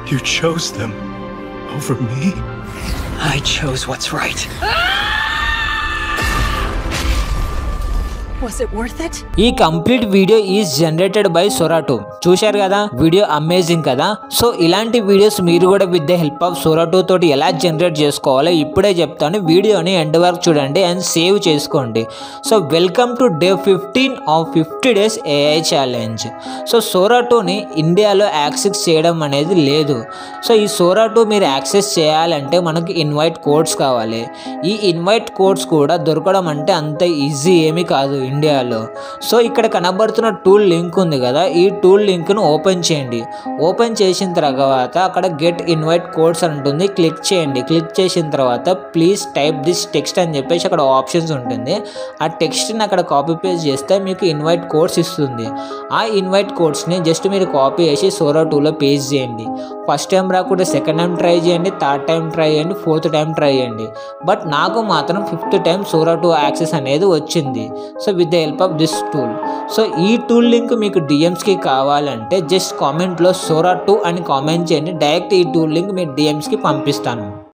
You chose them over me. I chose what's right. Was it worth it? ఈ complete video is generated by Sora 2. చూశారు కదా, video amazing కదా. So ఇలాంటి videos మీరు కూడా with the help of Sora 2 తోటి ఎలా generate చేసుకోవాలో ఇప్పుడే చెప్తాను. వీడియోని ఎండ్ వరకు చూడండి అండ్ సేవ్ చేసుకోండి. So welcome to day 15 of 50 days AI challenge. So Sora 2ని ఇండియాలో యాక్సెస్ చేయడం అనేది లేదు. సో ఈ సోరా 2 మీరు యాక్సెస్ చేయాలంటే మనకి ఇన్వైట్ కోడ్స్ కావాలి. ఈ ఇన్వైట్ కోడ్స్ కూడా దొరకడం అంటే అంత ఈజీ ఏమీ కాదు ఇండియాలో. సో ఇక్కడ కనబడుతున్న టూల్ లింక్ ఉంది కదా, ఈ టూల్ లింక్ను ఓపెన్ చేయండి. ఓపెన్ చేసిన తర్వాత అక్కడ గెట్ ఇన్వైట్ కోడ్స్ అని ఉంటుంది, క్లిక్ చేయండి. క్లిక్ చేసిన తర్వాత ప్లీజ్ టైప్ దిస్ టెక్స్ట్ అని చెప్పేసి అక్కడ ఆప్షన్స్ ఉంటుంది. ఆ టెక్స్ట్ని అక్కడ కాపీ పేస్ట్ చేస్తే మీకు ఇన్వైట్ కోడ్స్ ఇస్తుంది. ఆ ఇన్వైట్ కోడ్స్ని జస్ట్ మీరు కాపీ చేసి సోరా 2లో పేస్ట్ చేయండి. ఫస్ట్ టైం రాకుంటే సెకండ్ టైం ట్రై చేయండి, థర్డ్ టైం ట్రై చేయండి, ఫోర్త్ టైం ట్రై చేయండి. బట్ నాకు మాత్రం 5th టైం సోరా 2 యాక్సెస్ అనేది వచ్చింది. So with the help of this tool. So ఈ టూల్ లింక్ మీకు డిఎమ్స్కి కావాలంటే జస్ట్ కామెంట్లో సోరా 2 అని కామెంట్ చేయండి. డైరెక్ట్ ఈ టూల్ లింక్ మీ డిఎమ్స్కి పంపిస్తాను.